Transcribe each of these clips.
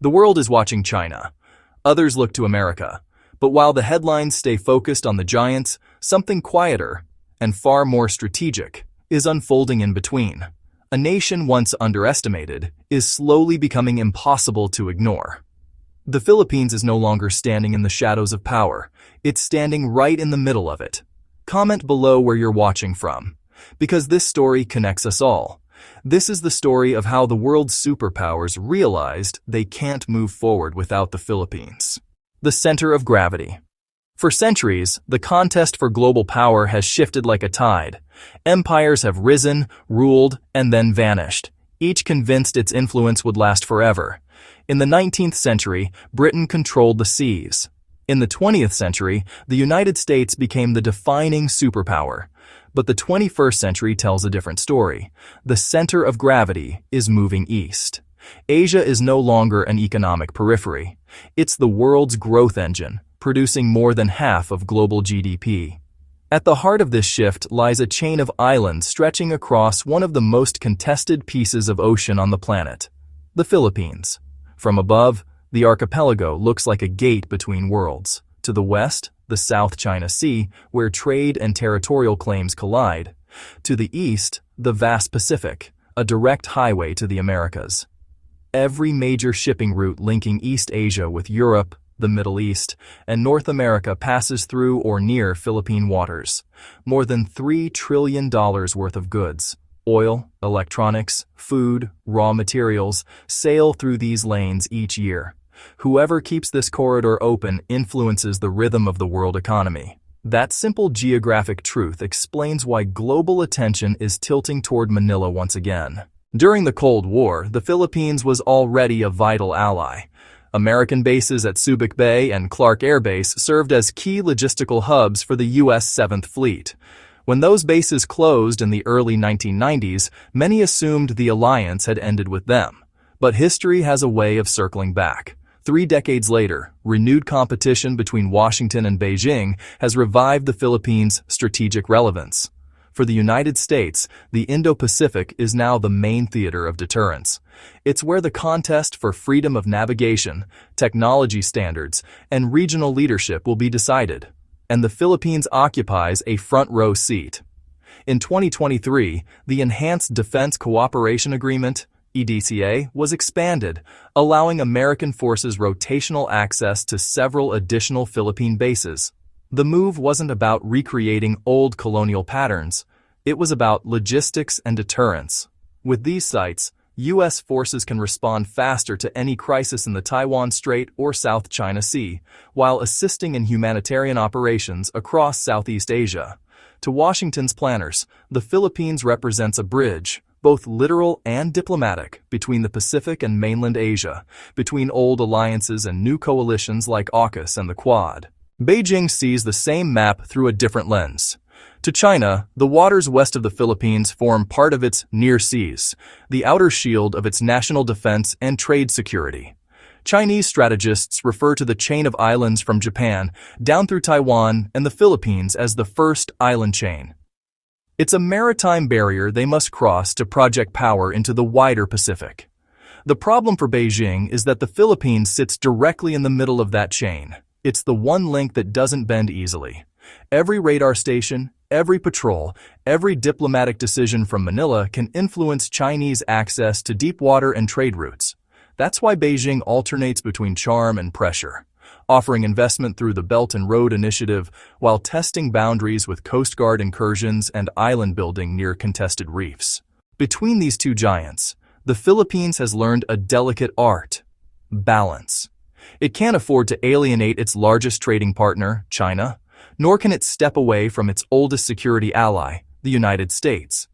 The world is watching China. Others look to America. But while the headlines stay focused on the giants, something quieter and far more strategic is unfolding in between. A nation once underestimated is slowly becoming impossible to ignore. The Philippines is no longer standing in the shadows of power. It's standing right in the middle of it. Comment below where you're watching from, because this story connects us all. This is the story of how the world's superpowers realized they can't move forward without the Philippines. The center of gravity. For centuries, the contest for global power has shifted like a tide. Empires have risen, ruled, and then vanished, each convinced its influence would last forever. In the 19th century, Britain controlled the seas. In the 20th century, the United States became the defining superpower. But the 21st century tells a different story. The center of gravity is moving east. Asia is no longer an economic periphery. It's the world's growth engine, producing more than half of global GDP. At the heart of this shift lies a chain of islands stretching across one of the most contested pieces of ocean on the planet, the Philippines. From above, the archipelago looks like a gate between worlds. To the west, the South China Sea, where trade and territorial claims collide. To the east, the vast Pacific, a direct highway to the Americas. Every major shipping route linking East Asia with Europe, the Middle East, and North America passes through or near Philippine waters. More than $3 trillion worth of goods, oil, electronics, food, raw materials, sail through these lanes each year. Whoever keeps this corridor open influences the rhythm of the world economy. That simple geographic truth explains why global attention is tilting toward Manila once again. During the Cold War, the Philippines was already a vital ally. American bases at Subic Bay and Clark Air Base served as key logistical hubs for the U.S. 7th Fleet. When those bases closed in the early 1990s, many assumed the alliance had ended with them. But history has a way of circling back. 3 decades later, renewed competition between Washington and Beijing has revived the Philippines' strategic relevance. For the United States, the Indo-Pacific is now the main theater of deterrence. It's where the contest for freedom of navigation, technology standards, and regional leadership will be decided. And the Philippines occupies a front-row seat. In 2023, the Enhanced Defense Cooperation Agreement, EDCA, was expanded, allowing American forces rotational access to several additional Philippine bases. The move wasn't about recreating old colonial patterns. It was about logistics and deterrence. With these sites, U.S. forces can respond faster to any crisis in the Taiwan Strait or South China Sea, while assisting in humanitarian operations across Southeast Asia. To Washington's planners, the Philippines represents a bridge, both literal and diplomatic, between the Pacific and mainland Asia, between old alliances and new coalitions like AUKUS and the Quad. Beijing sees the same map through a different lens. To China, the waters west of the Philippines form part of its near seas, the outer shield of its national defense and trade security. Chinese strategists refer to the chain of islands from Japan down through Taiwan and the Philippines as the first island chain. It's a maritime barrier they must cross to project power into the wider Pacific. The problem for Beijing is that the Philippines sits directly in the middle of that chain. It's the one link that doesn't bend easily. Every radar station, every patrol, every diplomatic decision from Manila can influence Chinese access to deep water and trade routes. That's why Beijing alternates between charm and pressure, offering investment through the Belt and Road Initiative while testing boundaries with Coast Guard incursions and island building near contested reefs. Between these two giants, the Philippines has learned a delicate art: balance. It can't afford to alienate its largest trading partner, China, nor can it step away from its oldest security ally, the United States.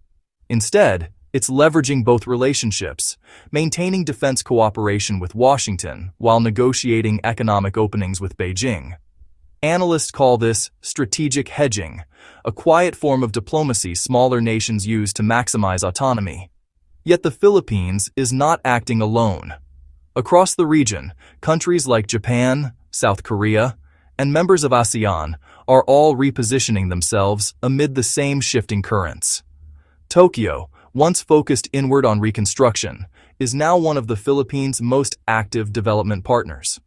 Instead, it's leveraging both relationships, maintaining defense cooperation with Washington while negotiating economic openings with Beijing. Analysts call this strategic hedging, a quiet form of diplomacy smaller nations use to maximize autonomy. Yet the Philippines is not acting alone. Across the region, countries like Japan, South Korea, and members of ASEAN are all repositioning themselves amid the same shifting currents. Tokyo, once focused inward on reconstruction, is now one of the Philippines' most active development partners.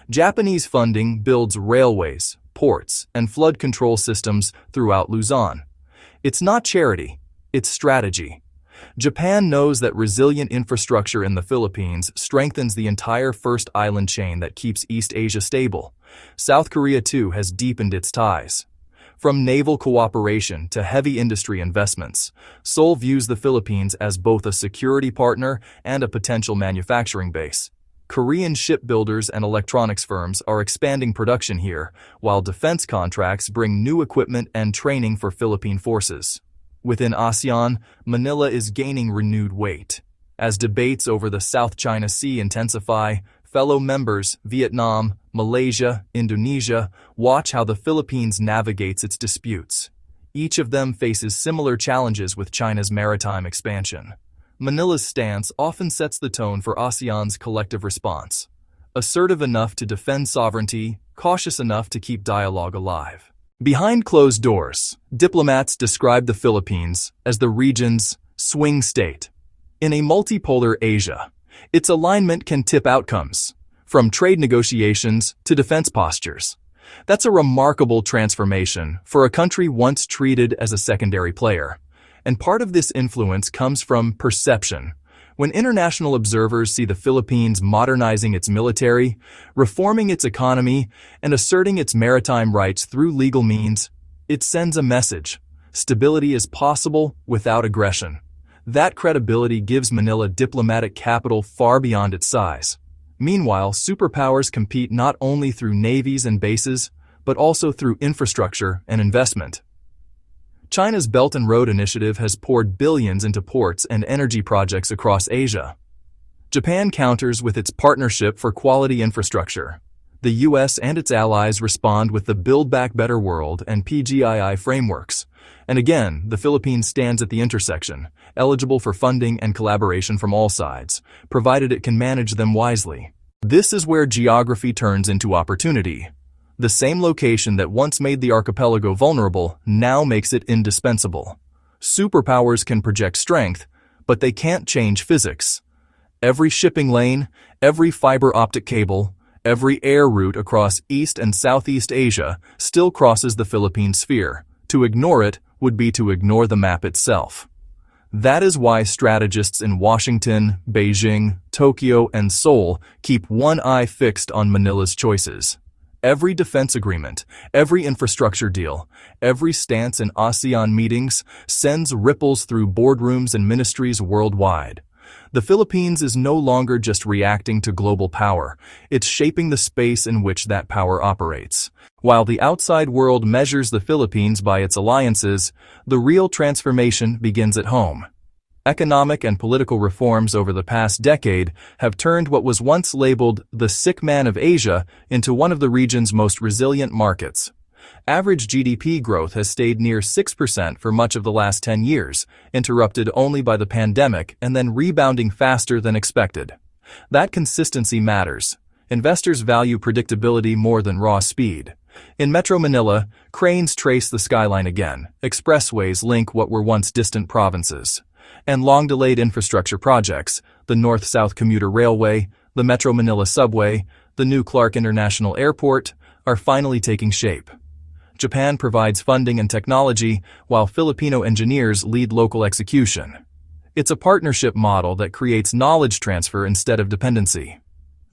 Japanese funding builds railways, ports, and flood control systems throughout Luzon. It's not charity, it's strategy. Japan knows that resilient infrastructure in the Philippines strengthens the entire first island chain that keeps East Asia stable. South Korea, too, has deepened its ties. From naval cooperation to heavy industry investments, Seoul views the Philippines as both a security partner and a potential manufacturing base. Korean shipbuilders and electronics firms are expanding production here, while defense contracts bring new equipment and training for Philippine forces. Within ASEAN, Manila is gaining renewed weight. As debates over the South China Sea intensify, fellow members, Vietnam, Malaysia, Indonesia, watch how the Philippines navigates its disputes. Each of them faces similar challenges with China's maritime expansion. Manila's stance often sets the tone for ASEAN's collective response. Assertive enough to defend sovereignty, cautious enough to keep dialogue alive. Behind closed doors, diplomats describe the Philippines as the region's swing state. In a multipolar Asia, its alignment can tip outcomes, from trade negotiations to defense postures. That's a remarkable transformation for a country once treated as a secondary player. And part of this influence comes from perception. When international observers see the Philippines modernizing its military, reforming its economy, and asserting its maritime rights through legal means, it sends a message. Stability is possible without aggression. That credibility gives Manila diplomatic capital far beyond its size. Meanwhile, superpowers compete not only through navies and bases, but also through infrastructure and investment. China's Belt and Road Initiative has poured billions into ports and energy projects across Asia. Japan counters with its Partnership for Quality Infrastructure. The U.S. and its allies respond with the Build Back Better World and PGII frameworks. And again, the Philippines stands at the intersection, eligible for funding and collaboration from all sides, provided it can manage them wisely. This is where geography turns into opportunity. The same location that once made the archipelago vulnerable now makes it indispensable. Superpowers can project strength, but they can't change physics. Every shipping lane, every fiber optic cable, every air route across East and Southeast Asia still crosses the Philippine sphere. To ignore it would be to ignore the map itself. That is why strategists in Washington, Beijing, Tokyo, and Seoul keep one eye fixed on Manila's choices. Every defense agreement, every infrastructure deal, every stance in ASEAN meetings sends ripples through boardrooms and ministries worldwide. The Philippines is no longer just reacting to global power, it's shaping the space in which that power operates. While the outside world measures the Philippines by its alliances, the real transformation begins at home. Economic and political reforms over the past decade have turned what was once labeled the sick man of Asia into one of the region's most resilient markets. Average GDP growth has stayed near 6% for much of the last 10 years, interrupted only by the pandemic and then rebounding faster than expected. That consistency matters. Investors value predictability more than raw speed. In Metro Manila, cranes trace the skyline again, expressways link what were once distant provinces. And long-delayed infrastructure projects, the North-South Commuter Railway, the Metro Manila Subway, the new Clark International Airport, are finally taking shape. Japan provides funding and technology, while Filipino engineers lead local execution. It's a partnership model that creates knowledge transfer instead of dependency.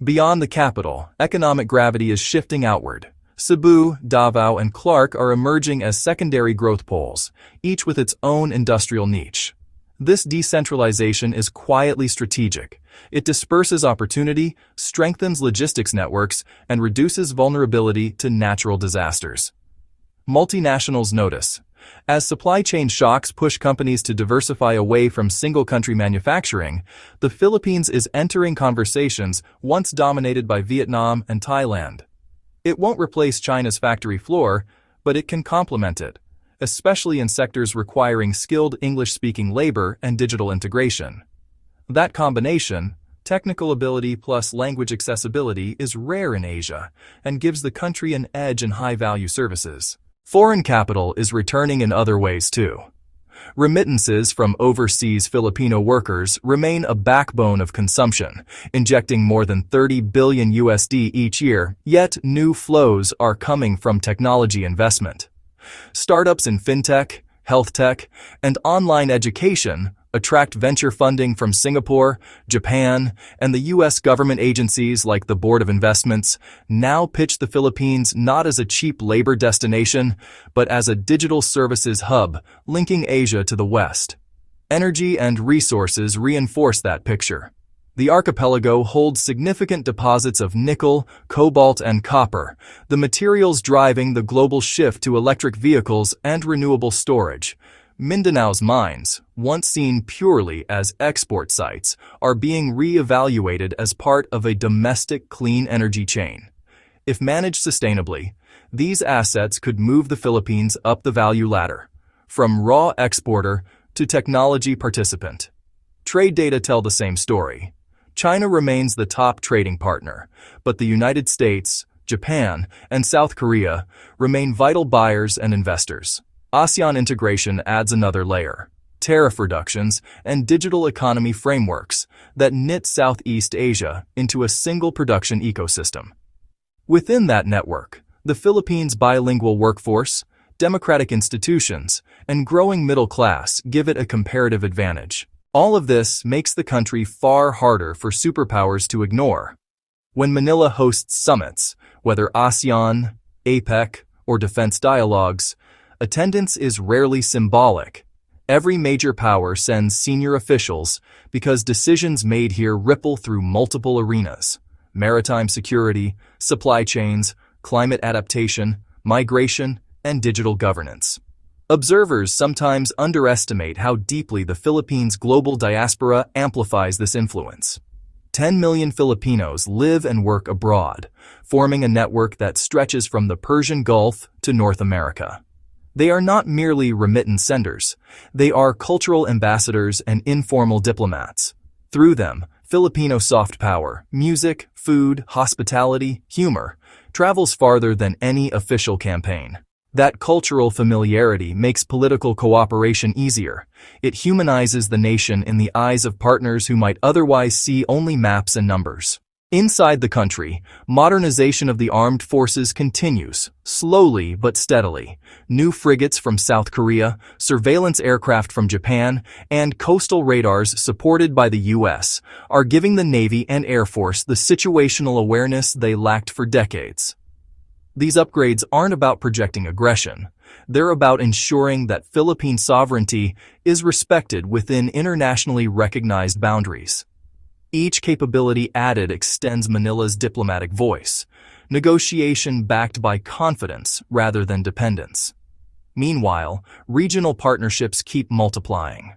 Beyond the capital, economic gravity is shifting outward. Cebu, Davao, and Clark are emerging as secondary growth poles, each with its own industrial niche. This decentralization is quietly strategic. It disperses opportunity, strengthens logistics networks, and reduces vulnerability to natural disasters. Multinationals notice. As supply chain shocks push companies to diversify away from single-country manufacturing, the Philippines is entering conversations once dominated by Vietnam and Thailand. It won't replace China's factory floor, but it can complement it, especially in sectors requiring skilled English-speaking labor and digital integration. That combination, technical ability plus language accessibility, is rare in Asia and gives the country an edge in high-value services. Foreign capital is returning in other ways too. Remittances from overseas Filipino workers remain a backbone of consumption, injecting more than 30 billion USD each year, yet new flows are coming from technology investment. Startups in fintech, health tech, and online education attract venture funding from Singapore, Japan, and the U.S. government agencies like the Board of Investments now pitch the Philippines not as a cheap labor destination, but as a digital services hub linking Asia to the West. Energy and resources reinforce that picture. The archipelago holds significant deposits of nickel, cobalt, and copper, the materials driving the global shift to electric vehicles and renewable storage. Mindanao's mines, once seen purely as export sites, are being re-evaluated as part of a domestic clean energy chain. If managed sustainably, these assets could move the Philippines up the value ladder, from raw exporter to technology participant. Trade data tell the same story. China remains the top trading partner, but the United States, Japan, and South Korea remain vital buyers and investors. ASEAN integration adds another layer: tariff reductions and digital economy frameworks that knit Southeast Asia into a single production ecosystem. Within that network, the Philippines' bilingual workforce, democratic institutions, and growing middle class give it a comparative advantage. All of this makes the country far harder for superpowers to ignore. When Manila hosts summits, whether ASEAN, APEC, or defense dialogues, attendance is rarely symbolic. Every major power sends senior officials because decisions made here ripple through multiple arenas: maritime security, supply chains, climate adaptation, migration, and digital governance. Observers sometimes underestimate how deeply the Philippines' global diaspora amplifies this influence. 10 million Filipinos live and work abroad, forming a network that stretches from the Persian Gulf to North America. They are not merely remittance senders, they are cultural ambassadors and informal diplomats. Through them, Filipino soft power, music, food, hospitality, humor, travels farther than any official campaign. That cultural familiarity makes political cooperation easier. It humanizes the nation in the eyes of partners who might otherwise see only maps and numbers. Inside the country, modernization of the armed forces continues, slowly but steadily. New frigates from South Korea, surveillance aircraft from Japan, and coastal radars supported by the U.S. are giving the Navy and Air Force the situational awareness they lacked for decades. These upgrades aren't about projecting aggression. They're about ensuring that Philippine sovereignty is respected within internationally recognized boundaries. Each capability added extends Manila's diplomatic voice, negotiation backed by confidence rather than dependence. Meanwhile, regional partnerships keep multiplying.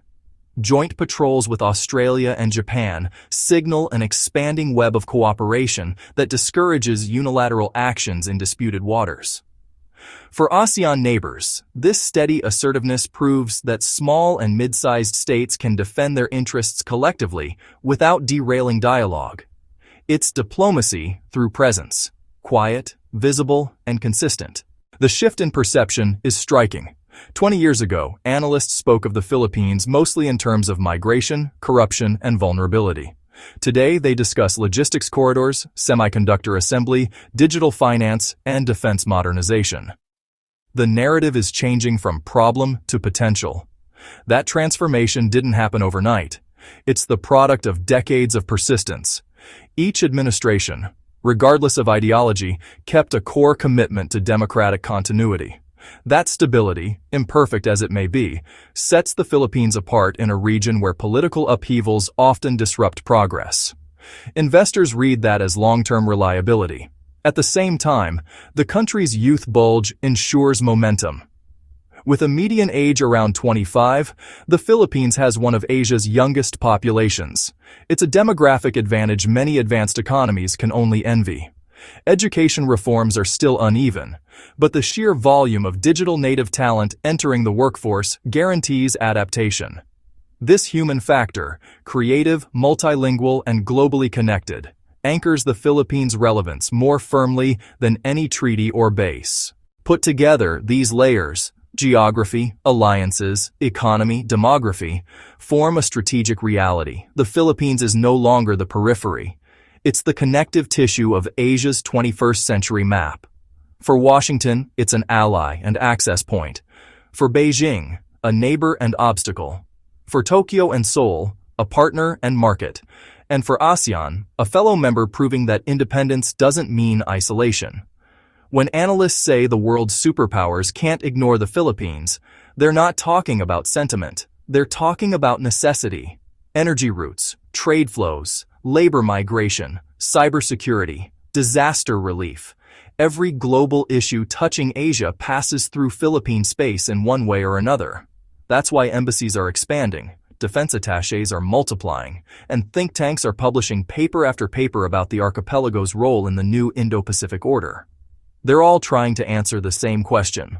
Joint patrols with Australia and Japan signal an expanding web of cooperation that discourages unilateral actions in disputed waters. For ASEAN neighbors, this steady assertiveness proves that small and mid-sized states can defend their interests collectively without derailing dialogue. It's diplomacy through presence, quiet, visible, and consistent. The shift in perception is striking. 20 years ago, analysts spoke of the Philippines mostly in terms of migration, corruption, and vulnerability. Today, they discuss logistics corridors, semiconductor assembly, digital finance, and defense modernization. The narrative is changing from problem to potential. That transformation didn't happen overnight. It's the product of decades of persistence. Each administration, regardless of ideology, kept a core commitment to democratic continuity. That stability, imperfect as it may be, sets the Philippines apart in a region where political upheavals often disrupt progress. Investors read that as long-term reliability. At the same time, the country's youth bulge ensures momentum. With a median age around 25, the Philippines has one of Asia's youngest populations. It's a demographic advantage many advanced economies can only envy. Education reforms are still uneven, but the sheer volume of digital native talent entering the workforce guarantees adaptation. This human factor, creative, multilingual, and globally connected, anchors the Philippines' relevance more firmly than any treaty or base. Put together, these layers, Geography, alliances, economy, demography form a strategic reality. The Philippines is no longer the periphery. It's the connective tissue of Asia's 21st century map. For Washington, it's an ally and access point. For Beijing, a neighbor and obstacle. For Tokyo and Seoul, a partner and market. And for ASEAN, a fellow member proving that independence doesn't mean isolation. When analysts say the world's superpowers can't ignore the Philippines, they're not talking about sentiment. They're talking about necessity. Energy routes, trade flows, labor migration, cybersecurity, disaster relief. Every global issue touching Asia passes through Philippine space in one way or another. That's why embassies are expanding, defense attachés are multiplying, and think tanks are publishing paper after paper about the archipelago's role in the new Indo-Pacific order. They're all trying to answer the same question.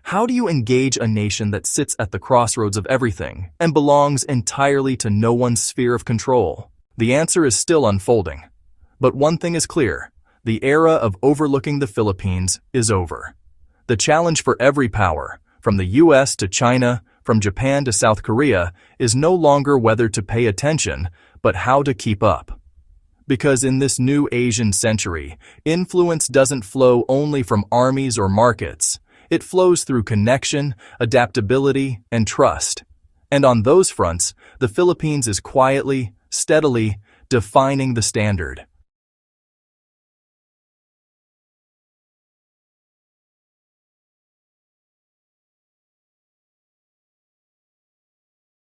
How do you engage a nation that sits at the crossroads of everything and belongs entirely to no one's sphere of control? The answer is still unfolding. But one thing is clear. The era of overlooking the Philippines is over. The challenge for every power, from the US to China, from Japan to South Korea, is no longer whether to pay attention, but how to keep up. Because in this new Asian century, influence doesn't flow only from armies or markets. It flows through connection, adaptability, and trust. And on those fronts, the Philippines is quietly, steadily, defining the standard.